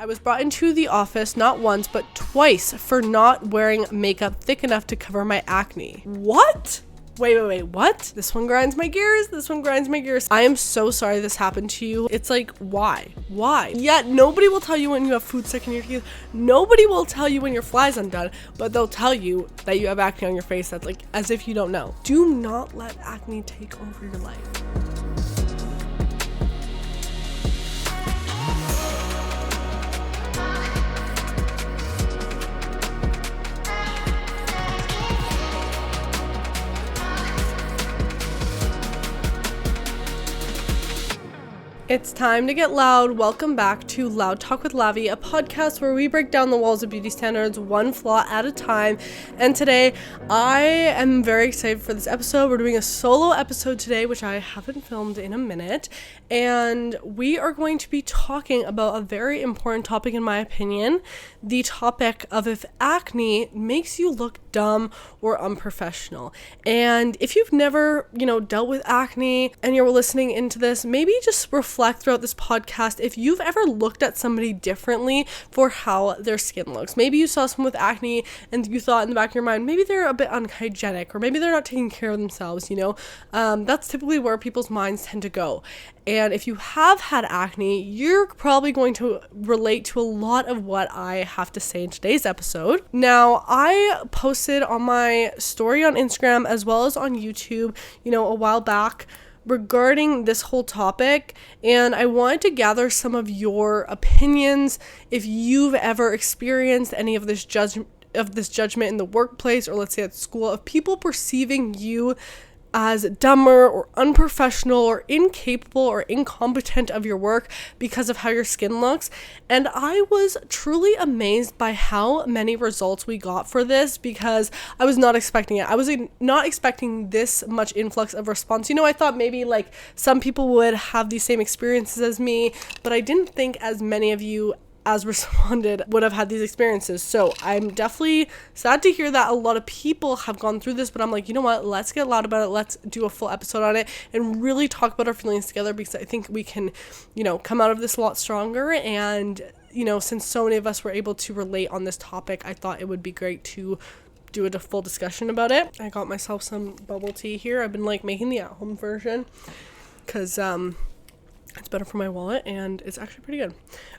I was brought into the office not once but twice for not wearing makeup thick enough to cover my acne. What? Wait, what? This one grinds my gears. I am so sorry this happened to you. It's like, why? Yet nobody will tell you when you have food stuck in your teeth. Nobody will tell you when your fly's undone, but they'll tell you that you have acne on your face. That's like as if you don't know. Do not let acne take over your life. It's time to get loud. Welcome back to LoudTalk with Lavi, a podcast where we break down the walls of beauty standards one flaw at a time. And today, I am very excited for this episode. We're doing a solo episode today, which I haven't filmed in a minute. And we are going to be talking about a very important topic, in my opinion. The topic of if acne makes you look dumb or unprofessional. And if you've never, dealt with acne and you're listening into this, maybe just reflect throughout this podcast if you've ever looked at somebody differently for how their skin looks. Maybe you saw someone with acne and you thought in the back of your mind, maybe they're a bit unhygienic or maybe they're not taking care of themselves, That's typically where people's minds tend to go. And if you have had acne, you're probably going to relate to a lot of what I have to say in today's episode. Now, I posted on my story on Instagram as well as on YouTube, a while back regarding this whole topic, and I wanted to gather some of your opinions if you've ever experienced any of this judgment in the workplace, or let's say at school, of people perceiving you as dumber or unprofessional or incapable or incompetent of your work because of how your skin looks. And I was truly amazed by how many results we got for this because I was not expecting it. I was not expecting this much influx of response. I thought maybe like some people would have these same experiences as me, but I didn't think as many of you as responded would have had these experiences. So I'm definitely sad to hear that a lot of people have gone through this, but I'm like, you know what, let's get loud about it. Let's do a full episode on it and really talk about our feelings together, because I think we can, come out of this a lot stronger. And, since so many of us were able to relate on this topic, I thought it would be great to do a full discussion about it. I got myself some bubble tea here. I've been making the at-home version because, it's better for my wallet and it's actually pretty good.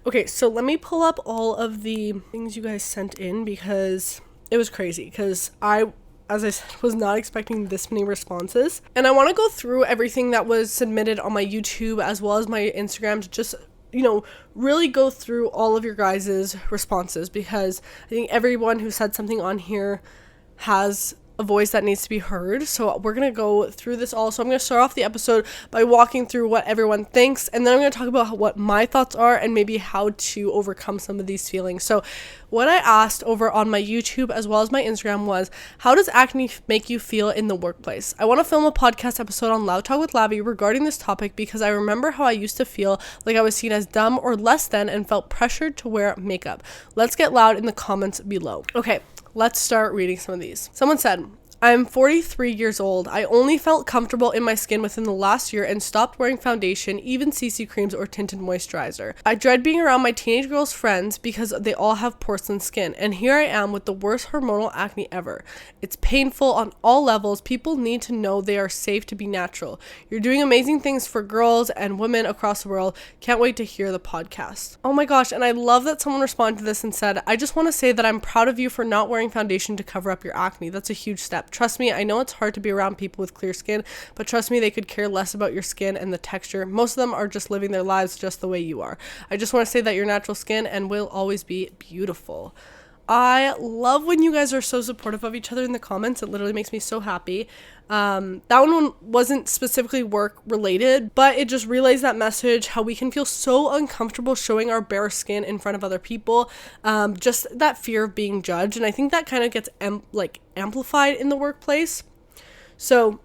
Okay, so let me pull up all of the things you guys sent in because it was crazy, because as I said, was not expecting this many responses. And I want to go through everything that was submitted on my YouTube as well as my Instagram to just, really go through all of your guys' responses, because I think everyone who said something on here has a voice that needs to be heard. So we're going to go through this all. So I'm going to start off the episode by walking through what everyone thinks, and then I'm going to talk about what my thoughts are and maybe how to overcome some of these feelings. So what I asked over on my YouTube as well as my Instagram was, how does acne make you feel in the workplace? I want to film a podcast episode on LoudTalk with Lavi regarding this topic because I remember how I used to feel like I was seen as dumb or less than and felt pressured to wear makeup. Let's get loud in the comments below. Okay, let's start reading some of these. Someone said, I'm 43 years old. I only felt comfortable in my skin within the last year and stopped wearing foundation, even CC creams or tinted moisturizer. I dread being around my teenage girls' friends because they all have porcelain skin, and here I am with the worst hormonal acne ever. It's painful on all levels. People need to know they are safe to be natural. You're doing amazing things for girls and women across the world. Can't wait to hear the podcast. Oh my gosh, and I love that someone responded to this and said, I just want to say that I'm proud of you for not wearing foundation to cover up your acne. That's a huge step. Trust me, I know it's hard to be around people with clear skin, but trust me, they could care less about your skin and the texture. Most of them are just living their lives just the way you are. I just want to say that your natural skin and will always be beautiful. I love when you guys are so supportive of each other in the comments. It literally makes me so happy. That one wasn't specifically work related, but it just relays that message, how we can feel so uncomfortable showing our bare skin in front of other people. Just that fear of being judged. And I think that kind of gets amplified in the workplace. So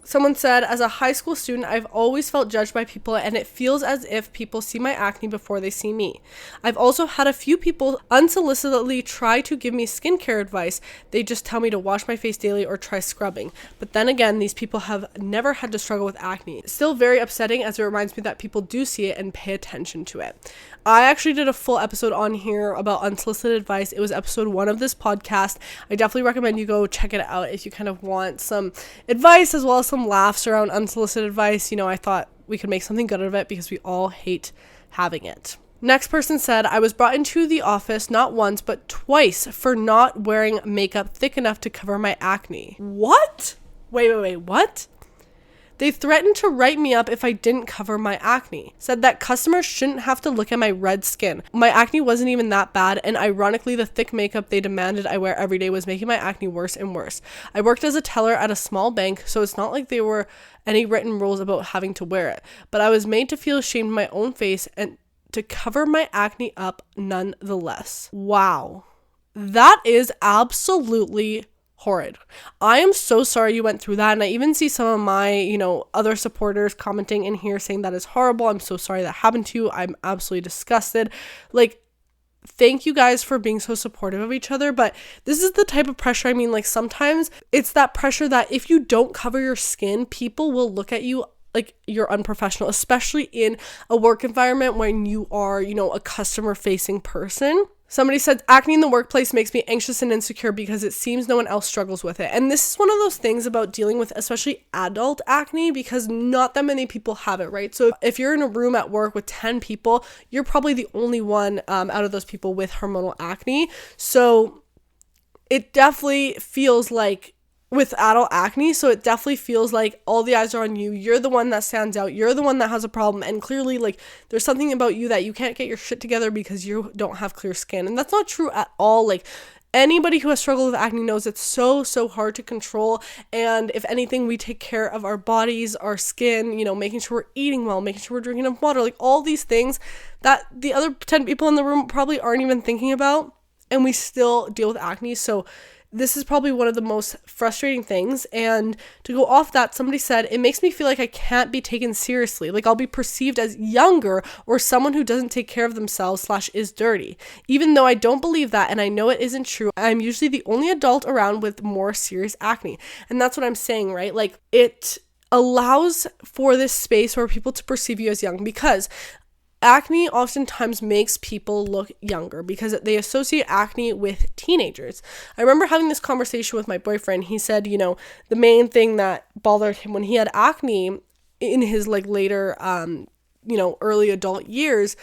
Someone said, as a high school student, I've always felt judged by people, and it feels as if people see my acne before they see me. I've also had a few people unsolicitedly try to give me skincare advice. They just tell me to wash my face daily or try scrubbing. But then again, these people have never had to struggle with acne. Still very upsetting, as it reminds me that people do see it and pay attention to it. I actually did a full episode on here about unsolicited advice. It was episode 1 of this podcast. I definitely recommend you go check it out if you kind of want some advice as well as some laughs around unsolicited advice. I thought we could make something good out of it because we all hate having it. Next person said, I was brought into the office not once but twice for not wearing makeup thick enough to cover my acne. What? Wait, what? They threatened to write me up if I didn't cover my acne. Said that customers shouldn't have to look at my red skin. My acne wasn't even that bad, and ironically, the thick makeup they demanded I wear every day was making my acne worse and worse. I worked as a teller at a small bank, so it's not like there were any written rules about having to wear it. But I was made to feel ashamed of my own face and to cover my acne up nonetheless. Wow. That is absolutely horrid. I am so sorry you went through that, and I even see some of my, other supporters commenting in here saying that is horrible. I'm so sorry that happened to you. I'm absolutely disgusted. Thank you guys for being so supportive of each other, but this is the type of pressure, sometimes it's that pressure that if you don't cover your skin, people will look at you like you're unprofessional, especially in a work environment when you are, a customer-facing person. Somebody said, acne in the workplace makes me anxious and insecure because it seems no one else struggles with it. And this is one of those things about dealing with especially adult acne because not that many people have it, right? So if you're in a room at work with 10 people, you're probably the only one out of those people with hormonal acne. So it definitely feels like with adult acne, so it definitely feels like all the eyes are on you. You're the one that stands out. You're the one that has a problem. And clearly, there's something about you that you can't get your shit together because you don't have clear skin. And that's not true at all. Anybody who has struggled with acne knows it's so hard to control. And if anything, we take care of our bodies, our skin, making sure we're eating well, making sure we're drinking enough water, all these things that the other 10 people in the room probably aren't even thinking about. And we still deal with acne. So this is probably one of the most frustrating things. And to go off that, somebody said, it makes me feel like I can't be taken seriously. I'll be perceived as younger or someone who doesn't take care of themselves / is dirty. Even though I don't believe that and I know it isn't true, I'm usually the only adult around with more serious acne. And that's what I'm saying, right? It allows for this space for people to perceive you as young because acne oftentimes makes people look younger because they associate acne with teenagers. I remember having this conversation with my boyfriend. He said, the main thing that bothered him when he had acne in his later, early adult years,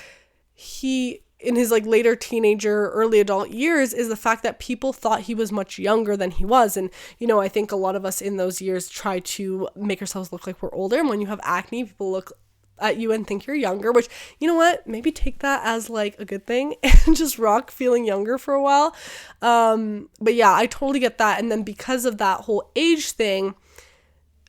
in his later teenager, early adult years is the fact that people thought he was much younger than he was. And, I think a lot of us in those years try to make ourselves look like we're older. And when you have acne, people look at you and think you're younger, which, maybe take that as a good thing and just rock feeling younger for a while. But yeah, I totally get that. And then because of that whole age thing,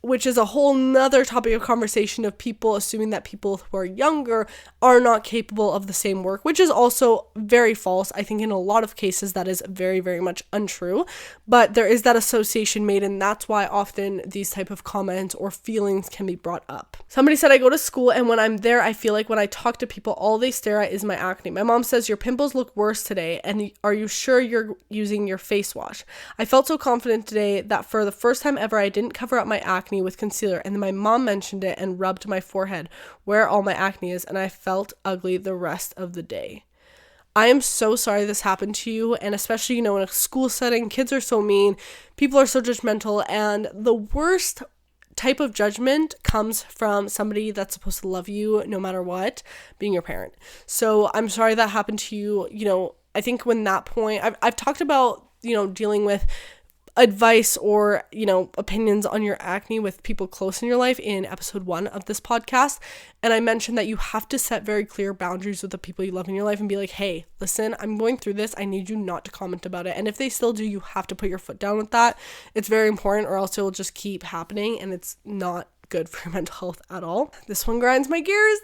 which is a whole nother topic of conversation of people assuming that people who are younger are not capable of the same work, which is also very false. I think in a lot of cases that is very, very much untrue, but there is that association made, and that's why often these type of comments or feelings can be brought up. Somebody said, I go to school and when I'm there, I feel like when I talk to people, all they stare at is my acne. My mom says, your pimples look worse today, and are you sure you're using your face wash? I felt so confident today that for the first time ever, I didn't cover up my acne with concealer, and then my mom mentioned it and rubbed my forehead where all my acne is, and I felt ugly the rest of the day. I am so sorry this happened to you, and especially, in a school setting, kids are so mean, people are so judgmental, and the worst type of judgment comes from somebody that's supposed to love you no matter what, being your parent. So I'm sorry that happened to you. I think when that point, I've talked about, dealing with advice or, opinions on your acne with people close in your life in episode 1 of this podcast. And I mentioned that you have to set very clear boundaries with the people you love in your life and be like, hey, listen, I'm going through this. I need you not to comment about it. And if they still do, you have to put your foot down with that. It's very important, or else it will just keep happening and it's not good for your mental health at all. This one grinds my gears.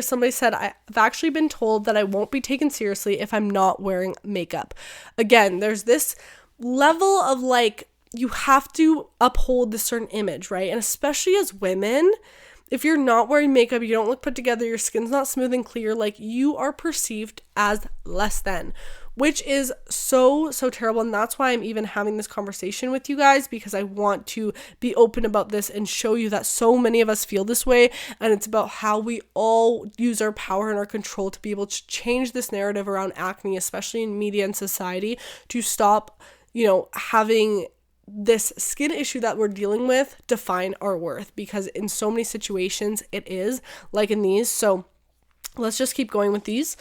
Somebody said, I've actually been told that I won't be taken seriously if I'm not wearing makeup. Again, there's this level of you have to uphold this certain image, right? And especially as women, if you're not wearing makeup, you don't look put together, your skin's not smooth and clear, like you are perceived as less than, which is so terrible. And that's why I'm even having this conversation with you guys, because I want to be open about this and show you that so many of us feel this way. And it's about how we all use our power and our control to be able to change this narrative around acne, especially in media and society, to stop, having this skin issue that we're dealing with define our worth, because in so many situations it is, like in these. So let's just keep going with these.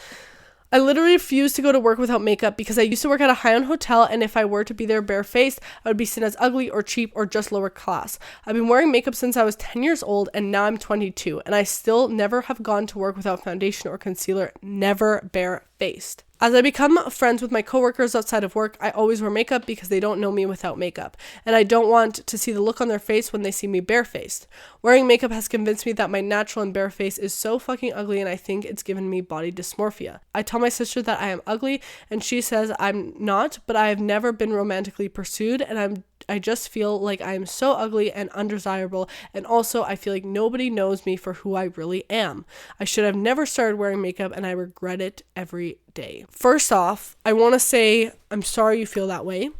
I literally refused to go to work without makeup because I used to work at a high-end hotel, and if I were to be there barefaced, I would be seen as ugly or cheap or just lower class. I've been wearing makeup since I was 10 years old, and now I'm 22, and I still never have gone to work without foundation or concealer, never barefaced. As I become friends with my coworkers outside of work, I always wear makeup because they don't know me without makeup, and I don't want to see the look on their face when they see me barefaced. Wearing makeup has convinced me that my natural and bare face is so fucking ugly, and I think it's given me body dysmorphia. I tell my sister that I am ugly, and she says I'm not, but I have never been romantically pursued, and I just feel like I am so ugly and undesirable, and also I feel like nobody knows me for who I really am. I should have never started wearing makeup, and I regret it every day. First off, I want to say I'm sorry you feel that way.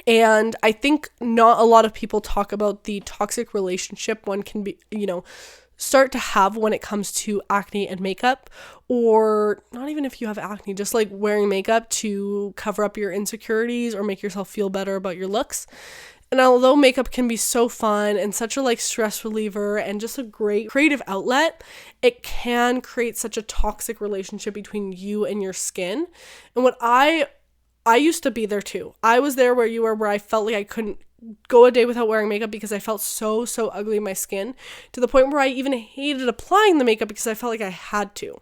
And I think not a lot of people talk about the toxic relationship one can be, start to have when it comes to acne and makeup, or not even if you have acne, just like wearing makeup to cover up your insecurities or make yourself feel better about your looks. And although makeup can be so fun and such a stress reliever and just a great creative outlet, it can create such a toxic relationship between you and your skin. And what I used to be there too. I was there where you were, where I felt like I couldn't go a day without wearing makeup because I felt so ugly in my skin, to the point where I even hated applying the makeup because I felt like I had to.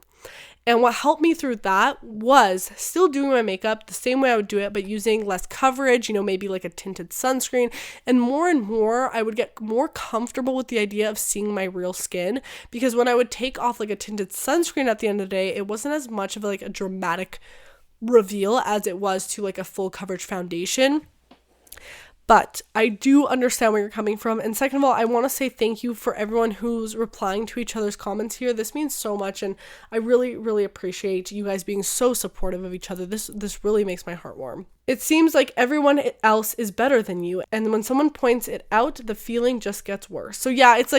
And what helped me through that was still doing my makeup the same way I would do it, but using less coverage, maybe like a tinted sunscreen. And more, I would get more comfortable with the idea of seeing my real skin, because when I would take off like a tinted sunscreen at the end of the day, it wasn't as much of a dramatic reveal as it was to a full coverage foundation. But I do understand where you're coming from. And second of all, I want to say thank you for everyone who's replying to each other's comments here. This means so much, and I really appreciate you guys being so supportive of each other. This really makes my heart warm. It seems like everyone else is better than you, and when someone points it out, the feeling just gets worse. So yeah, it's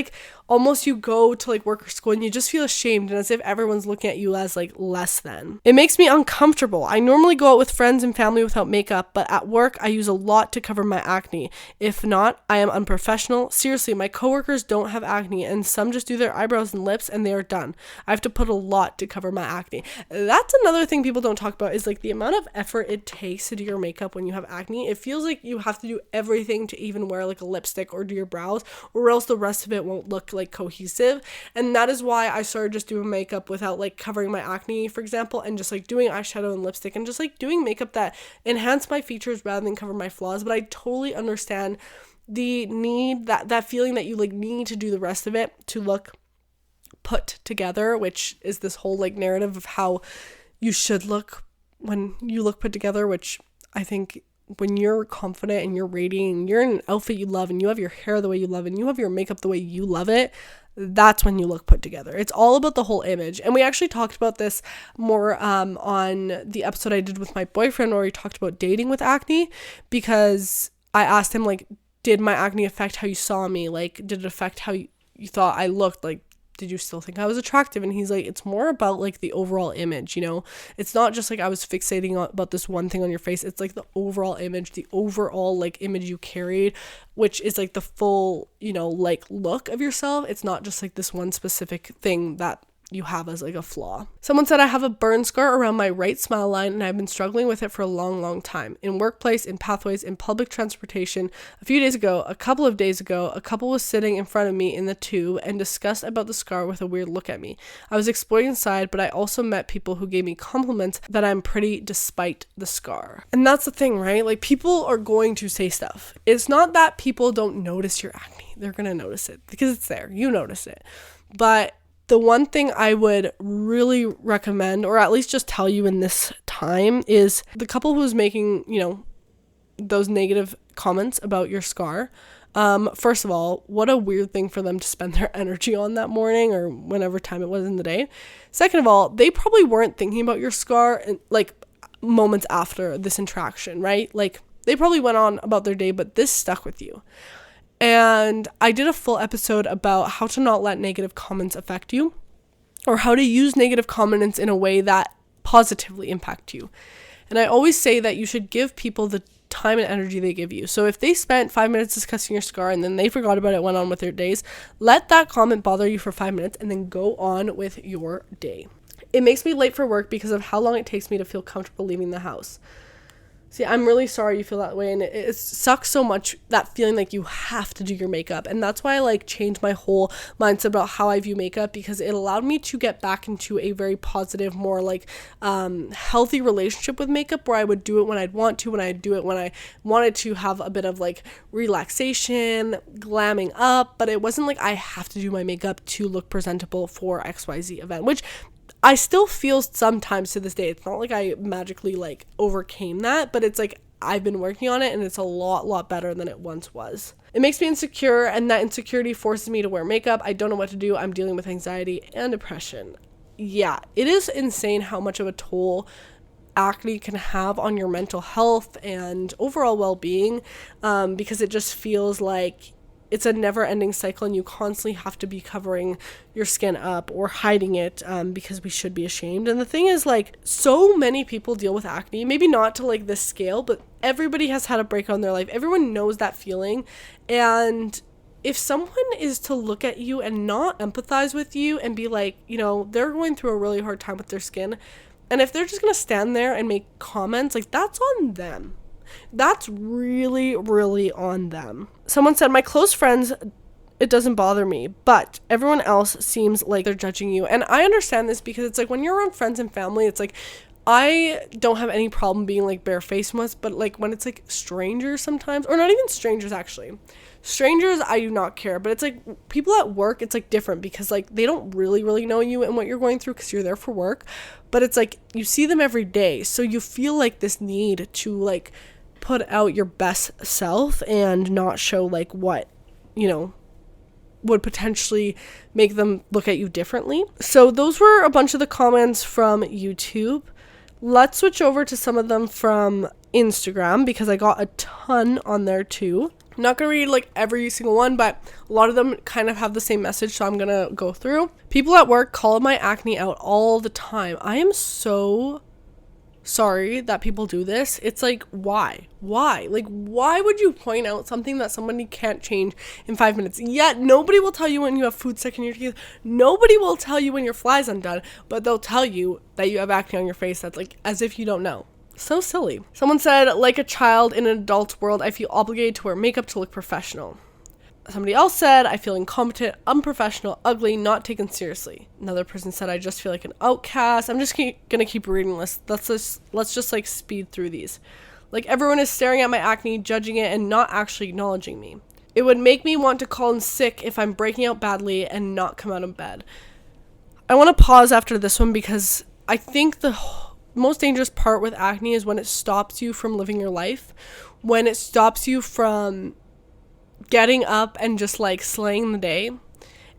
almost you go to work or school and you just feel ashamed, and as if everyone's looking at you as less than. It makes me uncomfortable. I normally go out with friends and family without makeup, but at work I use a lot to cover my acne. If not, I am unprofessional. Seriously, my coworkers don't have acne, and some just do their eyebrows and lips and they are done. I have to put a lot to cover my acne. That's another thing people don't talk about, is the amount of effort it takes to do your makeup when you have acne. It feels like you have to do everything to even wear a lipstick or do your brows, or else the rest of it won't look cohesive. And that is why I started just doing makeup without covering my acne, for example, and just doing eyeshadow and lipstick and just doing makeup that enhance my features rather than cover my flaws. But I totally understand the need, that feeling that you need to do the rest of it to look put together, which is this whole narrative of how you should look when you look put together, which I think when you're confident and you're radiating, you're in an outfit you love, and you have your hair the way you love, and you have your makeup the way you love it, that's when you look put together. It's all about the whole image. And we actually talked about this more on the episode I did with my boyfriend, where we talked about dating with acne, because I asked him, did my acne affect how you saw me? Did it affect how you thought I looked? Did you still think I was attractive? And he's it's more about the overall image, it's not just I was fixating on about this one thing on your face. It's the overall image, the overall image you carried, which is the full, look of yourself. It's not just this one specific thing that you have as a flaw. Someone said, I have a burn scar around my right smile line, and I've been struggling with it for a long time. In workplace, in pathways, in public transportation. A couple of days ago, a couple was sitting in front of me in the tube and discussed about the scar with a weird look at me. I was exploring inside, but I also met people who gave me compliments that I'm pretty despite the scar. And that's the thing, right? People are going to say stuff. It's not that people don't notice your acne. They're going to notice it because it's there. You notice it. But the one thing I would really recommend, or at least just tell you in this time, is the couple who's making, those negative comments about your scar. First of all, what a weird thing for them to spend their energy on that morning or whenever time it was in the day. Second of all, they probably weren't thinking about your scar like moments after this interaction, right? Like they probably went on about their day, but this stuck with you. And I did a full episode about how to not let negative comments affect you, or how to use negative comments in a way that positively impact you. And I always say that you should give people the time and energy they give you. So if they spent 5 minutes discussing your scar and then they forgot about it, went on with their days, let that comment bother you for 5 minutes and then go on with your day. It makes me late for work because of how long it takes me to feel comfortable leaving the house. See, I'm really sorry you feel that way, and it sucks so much, that feeling like you have to do your makeup. And that's why I like changed my whole mindset about how I view makeup, because it allowed me to get back into a very positive, more like healthy relationship with makeup, where I would do it when I'd want to, when I'd do it when I wanted to have a bit of like relaxation, glamming up, but it wasn't like I have to do my makeup to look presentable for XYZ event, which I still feel sometimes to this day. It's not like I magically like overcame that, but it's like I've been working on it and it's a lot better than it once was. It makes me insecure, and that insecurity forces me to wear makeup. I don't know what to do. I'm dealing with anxiety and depression. Yeah, it is insane how much of a toll acne can have on your mental health and overall well-being, because it just feels like it's a never-ending cycle, and you constantly have to be covering your skin up or hiding it, because we should be ashamed. And the thing is, like, so many people deal with acne, maybe not to like this scale, but everybody has had a breakout in their life. Everyone knows that feeling. And if someone is to look at you and not empathize with you and be like, you know, they're going through a really hard time with their skin, and if they're just gonna stand there and make comments, like, that's on them. That's really on them. Someone said, my close friends, it doesn't bother me, but everyone else seems like they're judging you. And I understand this, because it's like when you're around friends and family, it's like I don't have any problem being like barefaced with, but like when it's like strangers sometimes, or not even strangers actually. Strangers, I do not care, but it's like people at work, it's like different, because like they don't really know you and what you're going through, because you're there for work, but it's like you see them every day, so you feel like this need to like put out your best self and not show like what, you know, would potentially make them look at you differently. So those were a bunch of the comments from YouTube. Let's switch over to some of them from Instagram, because I got a ton on there too. I'm not gonna read like every single one, but a lot of them kind of have the same message, so I'm gonna go through. People at work call my acne out all the time. I am so sorry that people do this. It's like, why like, why would you point out something that somebody can't change in 5 minutes? Yet nobody will tell you when you have food stuck in your teeth. Nobody will tell you when your fly's undone, but they'll tell you that you have acne on your face. That's like as if you don't know. So silly. Someone said, like a child in an adult's world, I feel obligated to wear makeup to look professional. Somebody else said, I feel incompetent, unprofessional, ugly, not taken seriously. Another person said, I just feel like an outcast. I'm just gonna keep reading this. Let's just like speed through these. Like, everyone is staring at my acne, judging it, and not actually acknowledging me. It would make me want to call in sick if I'm breaking out badly and not come out of bed. I want to pause after this one, because I think the most dangerous part with acne is when it stops you from living your life, when it stops you from getting up and just like slaying the day,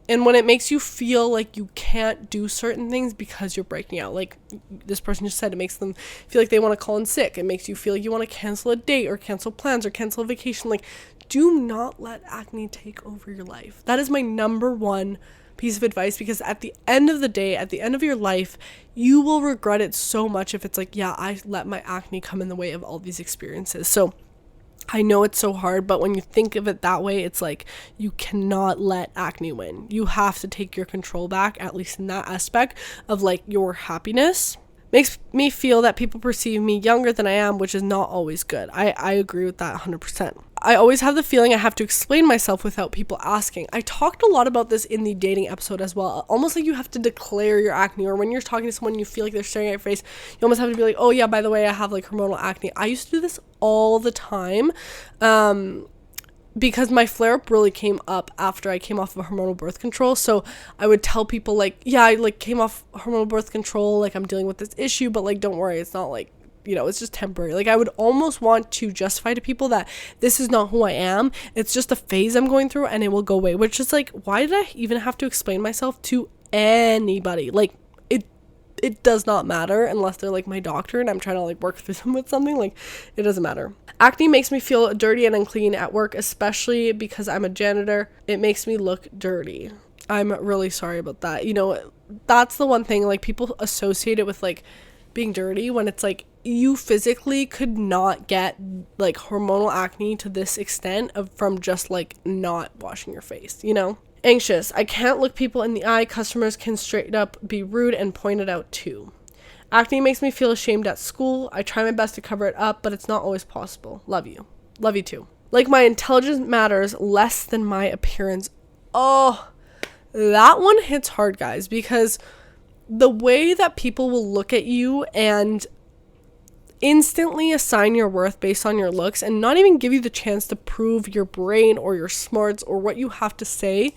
and when it makes you feel like you can't do certain things because you're breaking out. Like this person just said, it makes them feel like they want to call in sick. It makes you feel like you want to cancel a date or cancel plans or cancel a vacation. Like, do not let acne take over your life. That is my number one piece of advice, because at the end of the day, at the end of your life, you will regret it so much if it's like, yeah, I let my acne come in the way of all these experiences. So I know it's so hard, but when you think of it that way, it's like you cannot let acne win. You have to take your control back, at least in that aspect of like your happiness. Makes me feel that people perceive me younger than I am, which is not always good. I agree with that 100%. I always have the feeling I have to explain myself without people asking. I talked a lot about this in the dating episode as well. Almost like you have to declare your acne, or when you're talking to someone you feel like they're staring at your face, you almost have to be like, oh yeah, by the way, I have like hormonal acne. I used to do this all the time. Because my flare-up really came up after I came off of hormonal birth control. So I would tell people like, yeah, I like came off hormonal birth control, like I'm dealing with this issue, but like don't worry, it's not like it's just temporary. Like, I would almost want to justify to people that this is not who I am. It's just a phase I'm going through and it will go away, which is like, why did I even have to explain myself to anybody? Like, it does not matter unless they're like my doctor and I'm trying to like work through them with something. Like, it doesn't matter. Acne makes me feel dirty and unclean at work, especially because I'm a janitor. It makes me look dirty. I'm really sorry about that. That's the one thing, like, people associate it with like being dirty when it's like you physically could not get like hormonal acne to this extent from just like not washing your face, Anxious. I can't look people in the eye. Customers can straight up be rude and point it out too. Acne makes me feel ashamed at school. I try my best to cover it up, but it's not always possible. Love you. Love you too. Like, my intelligence matters less than my appearance. Oh, that one hits hard, guys, because the way that people will look at you and instantly assign your worth based on your looks and not even give you the chance to prove your brain or your smarts or what you have to say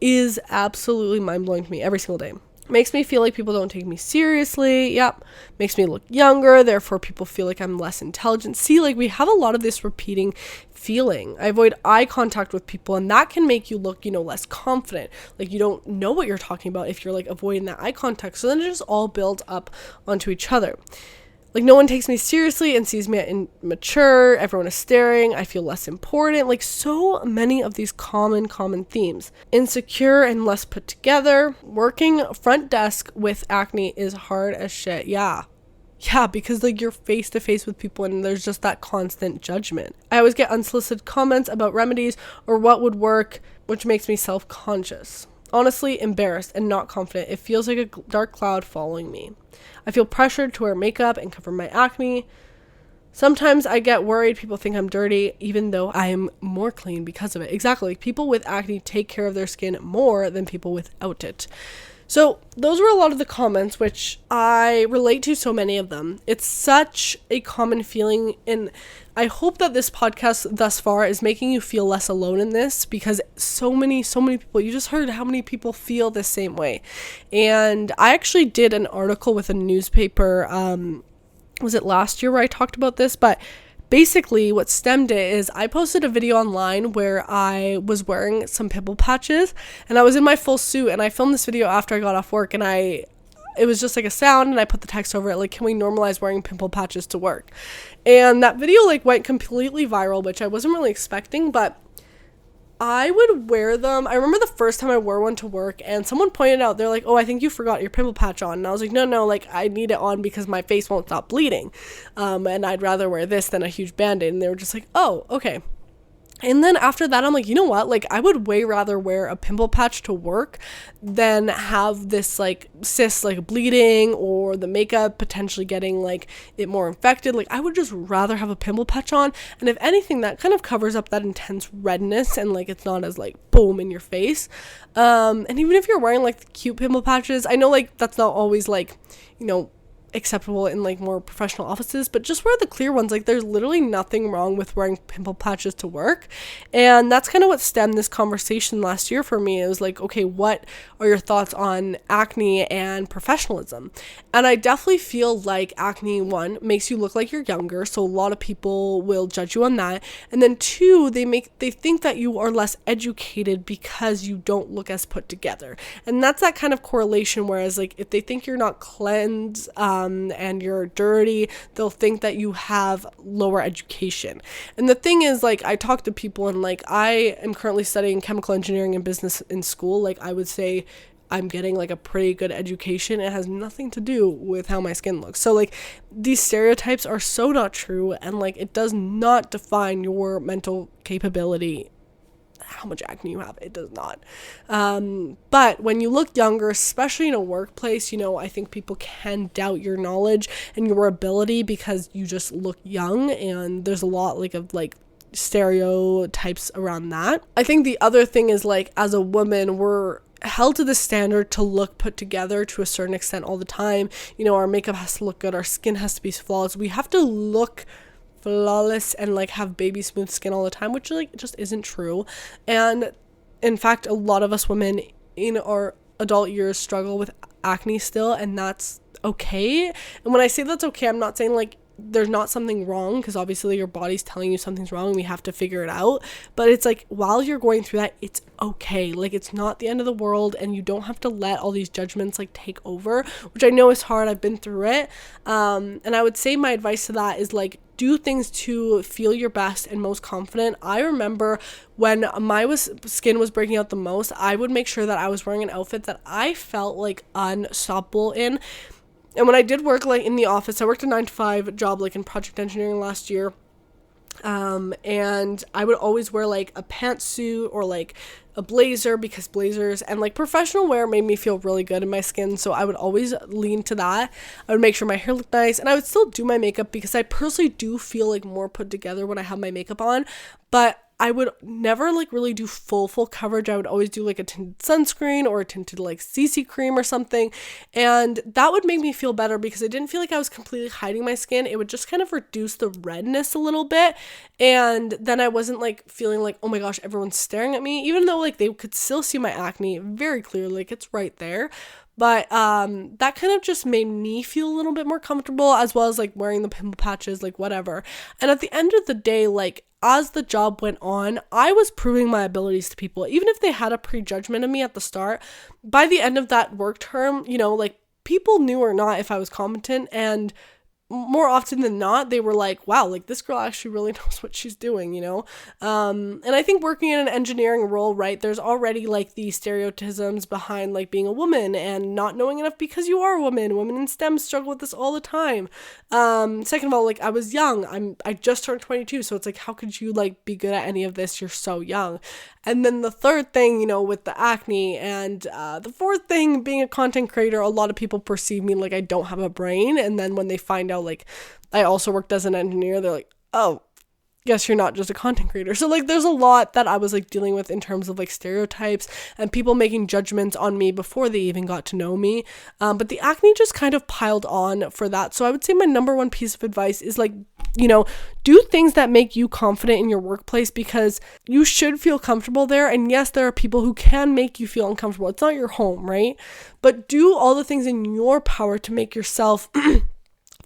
is absolutely mind-blowing to me every single day. Makes me feel like people don't take me seriously. Yep. Makes me look younger, therefore people feel like I'm less intelligent. See, like, we have a lot of this repeating feeling. I avoid eye contact with people, and that can make you look, less confident. Like, you don't know what you're talking about if you're like avoiding that eye contact. So then it just all builds up onto each other. Like, no one takes me seriously and sees me as immature. Everyone is staring. I feel less important. Like, so many of these common themes. Insecure and less put together. Working front desk with acne is hard as shit. Yeah, because like you're face to face with people and there's just that constant judgment. I always get unsolicited comments about remedies or what would work, which makes me self-conscious. Honestly, embarrassed and not confident. It feels like a dark cloud following me. I feel pressured to wear makeup and cover my acne. Sometimes I get worried people think I'm dirty, even though I am more clean because of it. Exactly. People with acne take care of their skin more than people without it. So those were a lot of the comments, which I relate to so many of them. It's such a common feeling, and I hope that this podcast thus far is making you feel less alone in this, because so many people, you just heard how many people feel the same way. And I actually did an article with a newspaper, was it last year where I talked about this? But basically what stemmed it is I posted a video online where I was wearing some pimple patches and I was in my full suit, and I filmed this video after I got off work, and it was just like a sound, and I put the text over it like, can we normalize wearing pimple patches to work? And that video like went completely viral, which I wasn't really expecting, but I would wear them. I remember the first time I wore one to work and someone pointed out, they're like, oh, I think you forgot your pimple patch on. And I was like, no, like, I need it on because my face won't stop bleeding. And I'd rather wear this than a huge band-aid. And they were just like, oh, okay. And then after that, I'm like, you know what? Like, I would way rather wear a pimple patch to work than have this, like, cyst, like, bleeding, or the makeup potentially getting, like, it more infected. Like, I would just rather have a pimple patch on. And if anything, that kind of covers up that intense redness, and, like, it's not as, like, boom in your face. And even if you're wearing, like, the cute pimple patches, I know, like, that's not always, like, acceptable in like more professional offices, but just wear the clear ones. Like, there's literally nothing wrong with wearing pimple patches to work. And that's kind of what stemmed this conversation last year for me. It was like, okay, what are your thoughts on acne and professionalism? And I definitely feel like acne, one, makes you look like you're younger, so a lot of people will judge you on that. And then two, they think that you are less educated because you don't look as put together. And that's that kind of correlation, whereas like if they think you're not cleansed and you're dirty, they'll think that you have lower education. And the thing is, like, I talk to people, and like I am currently studying chemical engineering and business in school. Like, I would say I'm getting like a pretty good education. It has nothing to do with how my skin looks. So like these stereotypes are so not true, and like it does not define your mental capability how much acne you have. It does not. But when you look younger, especially in a workplace, I think people can doubt your knowledge and your ability because you just look young, and there's a lot of stereotypes around that. I think the other thing is, like, as a woman, we're held to the standard to look put together to a certain extent all the time. Our makeup has to look good, our skin has to be flawless, we have to look flawless and like have baby smooth skin all the time, which like just isn't true. And in fact, a lot of us women in our adult years struggle with acne still, and that's okay. And when I say that's okay, I'm not saying like there's not something wrong, because obviously your body's telling you something's wrong and we have to figure it out. But it's like, while you're going through that, it's okay. Like, it's not the end of the world, and you don't have to let all these judgments like take over, which I know is hard. I've been through it. And I would say my advice to that is like, do things to feel your best and most confident. I remember when my skin was breaking out the most, I would make sure that I was wearing an outfit that I felt like unstoppable in. And when I did work like in the office, I worked a 9-to-5 job like in project engineering last year. And I would always wear like a pantsuit or like a blazer, because blazers and like professional wear made me feel really good in my skin. So I would always lean to that. I would make sure my hair looked nice, and I would still do my makeup because I personally do feel like more put together when I have my makeup on. But I would never like really do full coverage. I would always do like a tinted sunscreen or a tinted like CC cream or something. And that would make me feel better because I didn't feel like I was completely hiding my skin. It would just kind of reduce the redness a little bit. And then I wasn't like feeling like, oh my gosh, everyone's staring at me, even though like they could still see my acne very clearly, like it's right there. But that kind of just made me feel a little bit more comfortable, as well as like wearing the pimple patches, like whatever. And at the end of the day, like as the job went on, I was proving my abilities to people. Even if they had a prejudgment of me at the start, by the end of that work term, you know, like people knew or not if I was competent, and more often than not, they were like, wow, like this girl actually really knows what she's doing, you know? And I think working in an engineering role, right, there's already like these stereotypes behind like being a woman and not knowing enough because you are a woman. Women in STEM struggle with this all the time. Second of all, like I was young. I just turned 22. So it's like, how could you like be good at any of this? You're so young. And then the third thing, you know, with the acne, and the fourth thing, being a content creator, a lot of people perceive me like I don't have a brain. And then when they find out like I also worked as an engineer, they're like, oh, guess you're not just a content creator. So like there's a lot that I was like dealing with in terms of like stereotypes and people making judgments on me before they even got to know me. But the acne just kind of piled on for that. So I would say my number one piece of advice is like, you know, do things that make you confident in your workplace, because you should feel comfortable there. And yes, there are people who can make you feel uncomfortable. It's not your home, right? But do all the things in your power to make yourself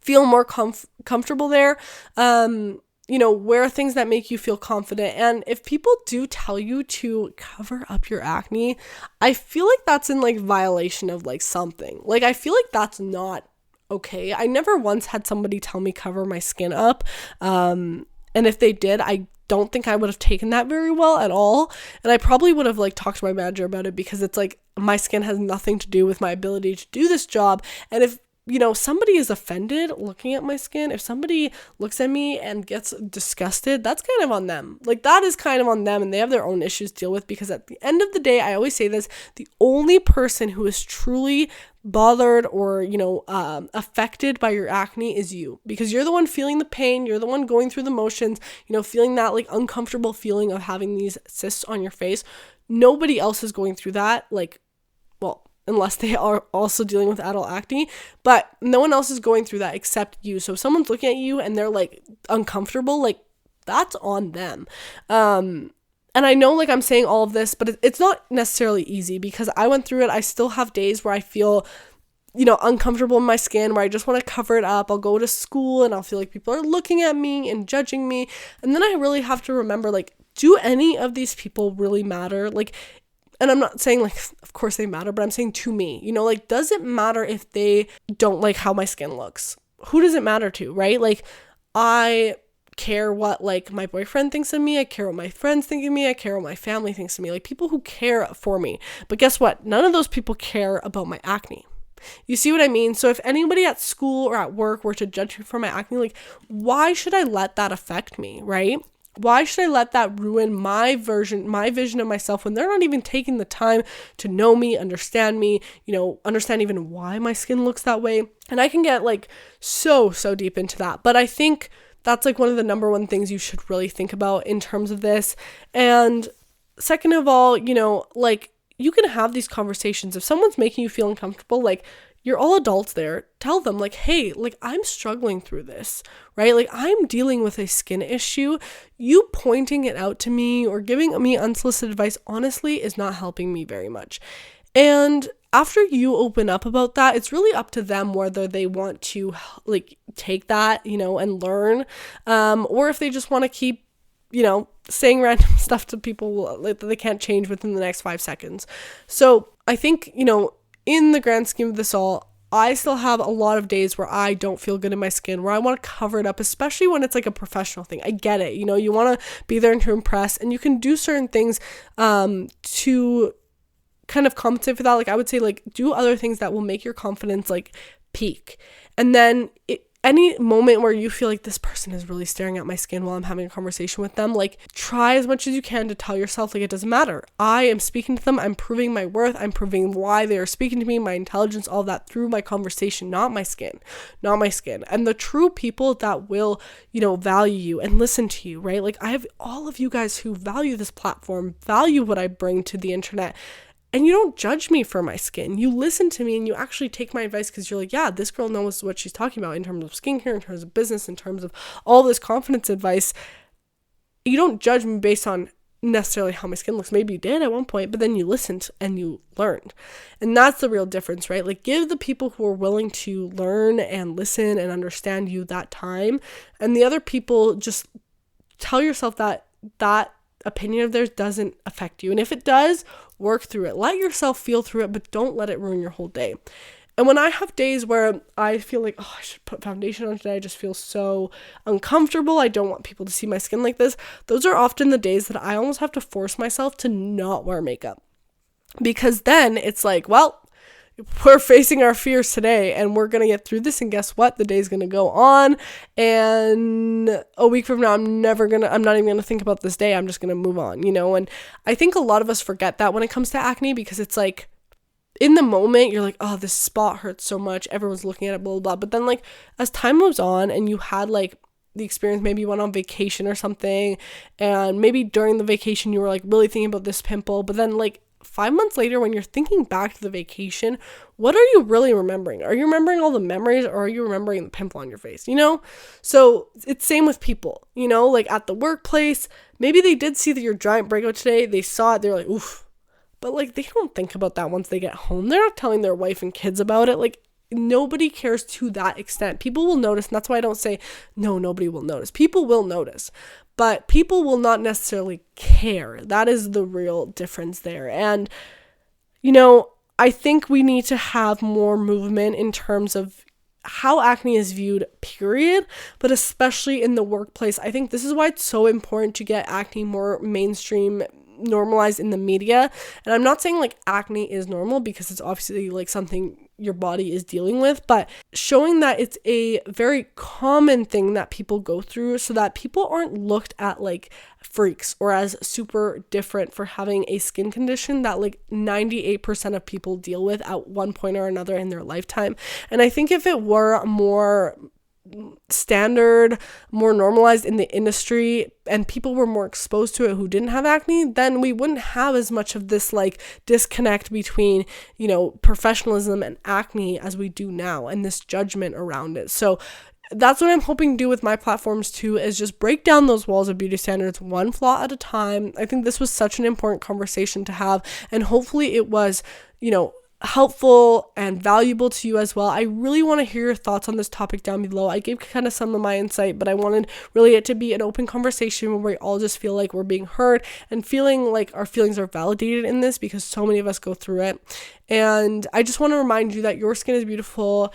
feel more comfortable there. You know, wear things that make you feel confident. And if people do tell you to cover up your acne, I feel like that's in like violation of like something. Like I feel like that's not okay. I never once had somebody tell me cover my skin up. And if they did, I don't think I would have taken that very well at all. And I probably would have like talked to my manager about it, because it's like my skin has nothing to do with my ability to do this job. And if you know, somebody is offended looking at my skin, if somebody looks at me and gets disgusted, that's kind of on them. Like that is kind of on them, and they have their own issues to deal with, because at the end of the day, I always say this, the only person who is truly bothered or, you know, affected by your acne is you, because you're the one feeling the pain. You're the one going through the motions, you know, feeling that like uncomfortable feeling of having these cysts on your face. Nobody else is going through that. Like, well, unless they are also dealing with adult acne, but no one else is going through that except you. So if someone's looking at you and they're like uncomfortable, like that's on them. And I know like I'm saying all of this, but it's not necessarily easy, because I went through it. I still have days where I feel, you know, uncomfortable in my skin, where I just want to cover it up. I'll go to school and I'll feel like people are looking at me and judging me. And then I really have to remember, like, do any of these people really matter? Like, and I'm not saying like, of course they matter, but I'm saying to me, you know, like, does it matter if they don't like how my skin looks? Who does it matter to, right? Like, I care what like my boyfriend thinks of me. I care what my friends think of me. I care what my family thinks of me. Like people who care for me. But guess what? None of those people care about my acne. You see what I mean? So if anybody at school or at work were to judge me for my acne, like, why should I let that affect me, right? Why should I let that ruin my vision of myself, when they're not even taking the time to know me, understand me, you know, understand even why my skin looks that way? And I can get like so deep into that. But I think that's like one of the number one things you should really think about in terms of this. And second of all, you know, like, you can have these conversations. If someone's making you feel uncomfortable, like, you're all adults there, tell them like, hey, like, I'm struggling through this, right? Like, I'm dealing with a skin issue. You pointing it out to me or giving me unsolicited advice, honestly, is not helping me very much. And after you open up about that, it's really up to them whether they want to like take that, and learn, or if they just want to keep, saying random stuff to people that they can't change within the next 5 seconds. So I think, in the grand scheme of this all, I still have a lot of days where I don't feel good in my skin, where I want to cover it up, especially when it's like a professional thing. I get it. You want to be there and to impress, and you can do certain things to kind of compensate for that. Like I would say, like, do other things that will make your confidence like peak. And then any moment where you feel like this person is really staring at my skin while I'm having a conversation with them, like, try as much as you can to tell yourself, like, it doesn't matter. I am speaking to them. I'm proving my worth. I'm proving why they are speaking to me, my intelligence, all that through my conversation, not my skin. And the true people that will, value you and listen to you, right? Like, I have all of you guys who value this platform, value what I bring to the internet. And you don't judge me for my skin. You listen to me and you actually take my advice because you're like, yeah, this girl knows what she's talking about in terms of skincare, in terms of business, in terms of all this confidence advice. You don't judge me based on necessarily how my skin looks. Maybe you did at one point, but then you listened and you learned. And that's the real difference, right? Like, give the people who are willing to learn and listen and understand you that time. And the other people, just tell yourself that opinion of theirs doesn't affect you. And if it does, work through it. Let yourself feel through it, but don't let it ruin your whole day. And when I have days where I feel like, I should put foundation on today, I just feel so uncomfortable, I don't want people to see my skin like this, those are often the days that I almost have to force myself to not wear makeup. Because then it's like, well, we're facing our fears today and we're going to get through this, and guess what? The day's going to go on, and a week from now, I'm not even going to think about this day. I'm just going to move on, and I think a lot of us forget that when it comes to acne, because it's like, in the moment, you're like, oh, this spot hurts so much. Everyone's looking at it, blah, blah, blah. But then, like, as time moves on and you had, like, the experience, maybe you went on vacation or something, and maybe during the vacation, you were, like, really thinking about this pimple, but then, like, 5 months later, when you're thinking back to the vacation, what are you really remembering? Are you remembering all the memories, or are you remembering the pimple on your face, So it's same with people, like at the workplace, maybe they did see that your giant breakout today, they saw it, they're like, oof. But like, they don't think about that once they get home. They're not telling their wife and kids about it. Like, nobody cares to that extent. People will notice, and that's why I don't say, no, nobody will notice. People will notice. But people will not necessarily care. That is the real difference there. And, I think we need to have more movement in terms of how acne is viewed, period, but especially in the workplace. I think this is why it's so important to get acne more mainstream, normalized in the media. And I'm not saying like acne is normal, because it's obviously like something your body is dealing with, but showing that it's a very common thing that people go through, so that people aren't looked at like freaks or as super different for having a skin condition that like 98% of people deal with at one point or another in their lifetime. And I think if it were more standard, more normalized in the industry, and people were more exposed to it who didn't have acne, then we wouldn't have as much of this like disconnect between, professionalism and acne as we do now, and this judgment around it. So that's what I'm hoping to do with my platforms too, is just break down those walls of beauty standards one flaw at a time. I think this was such an important conversation to have, and hopefully it was, helpful and valuable to you as well. I really want to hear your thoughts on this topic down below. I gave kind of some of my insight, but I wanted really it to be an open conversation where we all just feel like we're being heard and feeling like our feelings are validated in this, because so many of us go through it. And I just want to remind you that your skin is beautiful.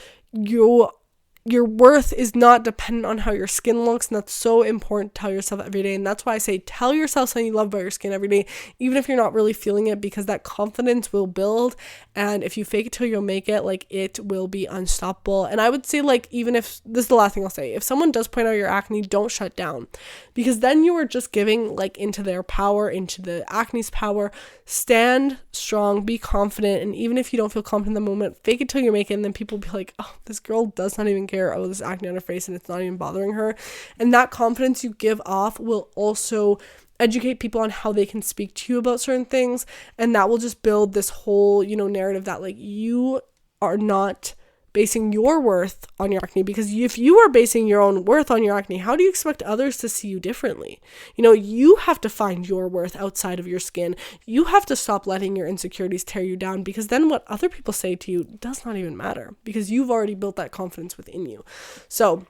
Your worth is not dependent on how your skin looks, and that's so important to tell yourself every day. And that's why I say tell yourself something you love about your skin every day, even if you're not really feeling it, because that confidence will build. And if you fake it till you'll make it, like, it will be unstoppable. And I would say, like, even if this is the last thing I'll say, if someone does point out your acne, don't shut down, because then you are just giving like into their power, into the acne's power. Stand strong, be confident, and even if you don't feel confident in the moment, fake it till you make it, and then people will be like, oh, this girl does not even care. Oh, this acne on her face, and it's not even bothering her. And that confidence you give off will also educate people on how they can speak to you about certain things, and that will just build this whole, narrative that like you are not basing your worth on your acne, because if you are basing your own worth on your acne, how do you expect others to see you differently? You have to find your worth outside of your skin. You have to stop letting your insecurities tear you down, because then what other people say to you does not even matter, because you've already built that confidence within you. So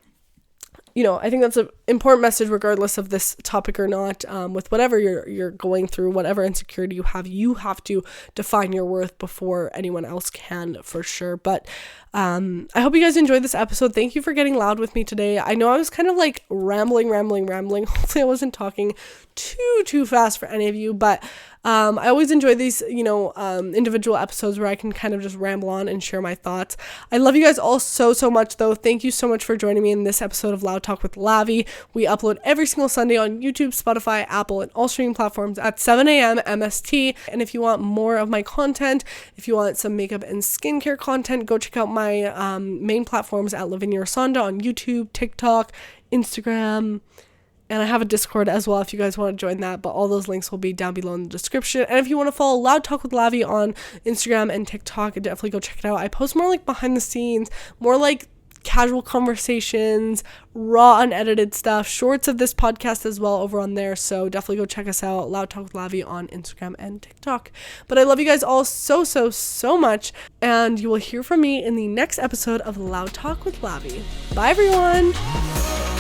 I think that's an important message regardless of this topic or not. With whatever you're going through, whatever insecurity you have to define your worth before anyone else can, for sure. But I hope you guys enjoyed this episode. Thank you for getting loud with me today. I know I was kind of like rambling. Hopefully I wasn't talking too fast for any of you, but I always enjoy these, individual episodes where I can kind of just ramble on and share my thoughts. I love you guys all so much, though. Thank you so much for joining me in this episode of Loud Talk with Lavi. We upload every single Sunday on YouTube, Spotify, Apple, and all streaming platforms at 7 a.m. MST. And if you want more of my content, if you want some makeup and skincare content, go check out my main platforms at Lavinia Rusanda on YouTube, TikTok, Instagram. And I have a Discord as well if you guys want to join that, but all those links will be down below in the description. And if you want to follow Loud Talk with Lavi on Instagram and TikTok, definitely go check it out. I post more like behind the scenes, more like casual conversations, raw unedited stuff, shorts of this podcast as well over on there. So definitely go check us out, Loud Talk with Lavi on Instagram and TikTok. But I love you guys all so much, and you will hear from me in the next episode of Loud Talk with Lavi. Bye everyone.